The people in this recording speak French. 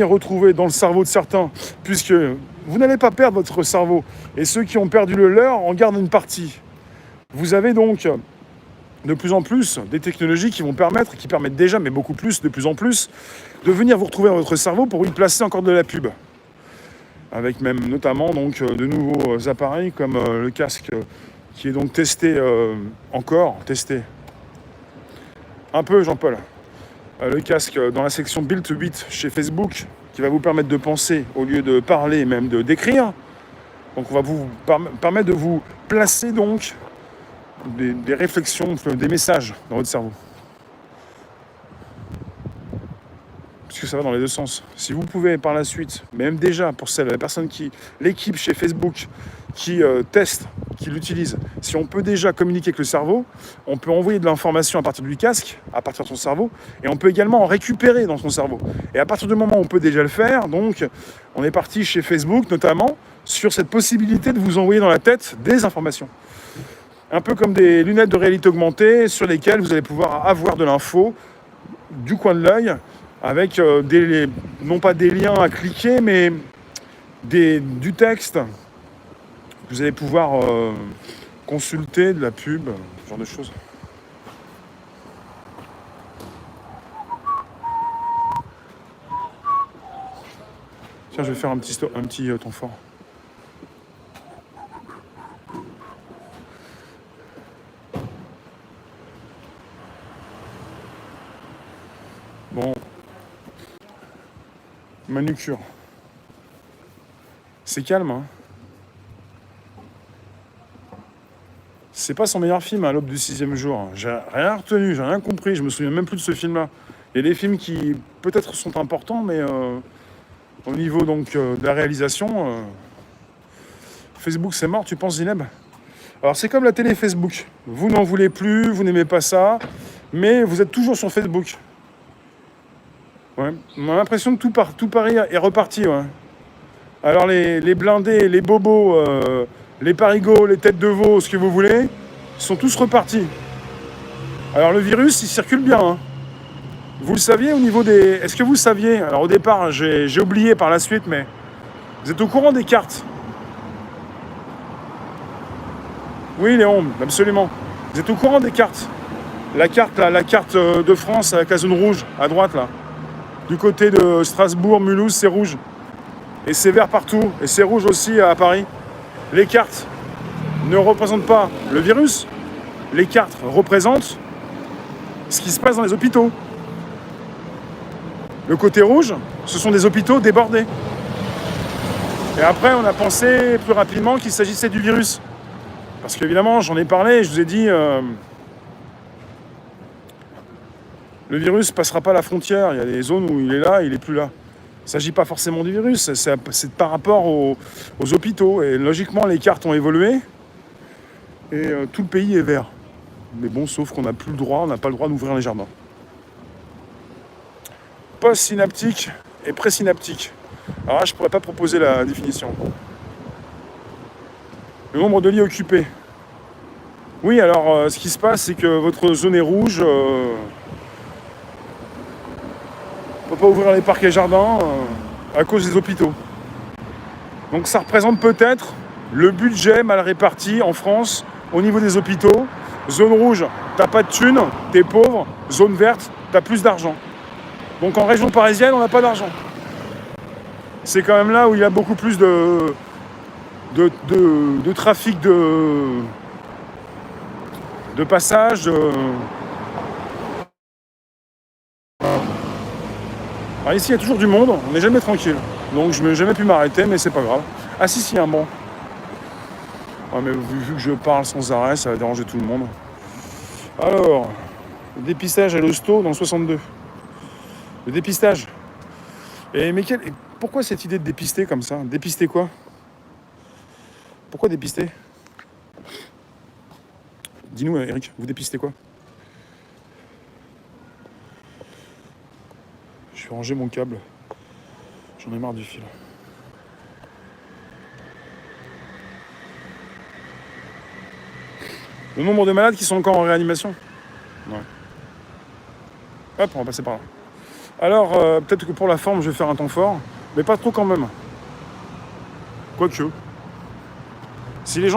retrouver dans le cerveau de certains, puisque vous n'allez pas perdre votre cerveau. Et ceux qui ont perdu le leur en gardent une partie. Vous avez donc de plus en plus des technologies qui permettent déjà, mais beaucoup plus, de plus en plus, de venir vous retrouver dans votre cerveau pour y placer encore de la pub. Avec même notamment donc de nouveaux appareils comme le casque qui est donc testé, un peu Jean-Paul. Le casque dans la section Build to Beat chez Facebook qui va vous permettre de penser au lieu de parler, même de d'écrire. Donc on va vous permettre de vous placer donc des réflexions, des messages dans votre cerveau. Parce que ça va dans les deux sens. Si vous pouvez par la suite, même déjà pour l'équipe chez Facebook qui teste, qui l'utilise, si on peut déjà communiquer avec le cerveau, on peut envoyer de l'information à partir du casque, à partir de son cerveau, et on peut également en récupérer dans son cerveau. Et à partir du moment où on peut déjà le faire, donc on est parti chez Facebook notamment sur cette possibilité de vous envoyer dans la tête des informations. Un peu comme des lunettes de réalité augmentée sur lesquelles vous allez pouvoir avoir de l'info du coin de l'œil avec non pas des liens à cliquer, mais du texte. Vous allez pouvoir consulter de la pub, ce genre de choses. Tiens, je vais faire un petit temps fort. Bon. Manucure. C'est calme, hein. C'est pas son meilleur film à l'aube du 6e jour. J'ai rien retenu, j'ai rien compris, je me souviens même plus de ce film-là. Il y a des films qui peut-être sont importants, mais au niveau donc de la réalisation, Facebook c'est mort, tu penses Zineb? Alors c'est comme la télé Facebook. Vous n'en voulez plus, vous n'aimez pas ça, mais vous êtes toujours sur Facebook. Ouais. On a l'impression que tout Paris est reparti. Ouais. Alors les blindés, les bobos, les parigots, les têtes de veau, ce que vous voulez, sont tous repartis. Alors le virus, il circule bien. Hein. Vous le saviez au niveau des... Est-ce que vous saviez? Alors au départ, j'ai oublié par la suite, mais vous êtes au courant des cartes? Oui, Léon, absolument. Vous êtes au courant des cartes? La carte de France avec la zone rouge, à droite, là. Du côté de Strasbourg, Mulhouse, c'est rouge. Et c'est vert partout. Et c'est rouge aussi à Paris. Les cartes ne représentent pas le virus. Les cartes représentent ce qui se passe dans les hôpitaux. Le côté rouge, ce sont des hôpitaux débordés. Et après, on a pensé plus rapidement qu'il s'agissait du virus. Parce qu'évidemment, j'en ai parlé, je vous ai dit... le virus ne passera pas la frontière. Il y a des zones où il est là, il n'est plus là. Il ne s'agit pas forcément du virus, c'est par rapport aux hôpitaux. Et logiquement, les cartes ont évolué et tout le pays est vert. Mais bon, sauf qu'on n'a plus le droit, on n'a pas le droit d'ouvrir les jardins. Post-synaptique et présynaptique. Alors là, je ne pourrais pas proposer la définition. Le nombre de lits occupés. Oui, alors ce qui se passe, c'est que votre zone est rouge. On ne peut pas ouvrir les parcs et jardins à cause des hôpitaux. Donc ça représente peut-être le budget mal réparti en France au niveau des hôpitaux. Zone rouge, t'as pas de thunes, t'es pauvre. Zone verte, t'as plus d'argent. Donc en région parisienne, on n'a pas d'argent. C'est quand même là où il y a beaucoup plus de trafic de passage. Alors ici, il y a toujours du monde, on n'est jamais tranquille. Donc je n'ai jamais pu m'arrêter, mais c'est pas grave. Ah si, un banc. Ouais, mais vu que je parle sans arrêt, ça va déranger tout le monde. Alors, le dépistage à l'hosto dans le 62. Le dépistage. Mais pourquoi cette idée de dépister comme ça? Dépister quoi? Pourquoi dépister? Dis-nous, Eric, vous dépistez quoi? Je vais ranger mon câble. J'en ai marre du fil. Le nombre de malades qui sont encore en réanimation. Ouais. Hop, on va passer par là. Alors, peut-être que pour la forme, je vais faire un temps fort, mais pas trop quand même. Quoique. Si les gens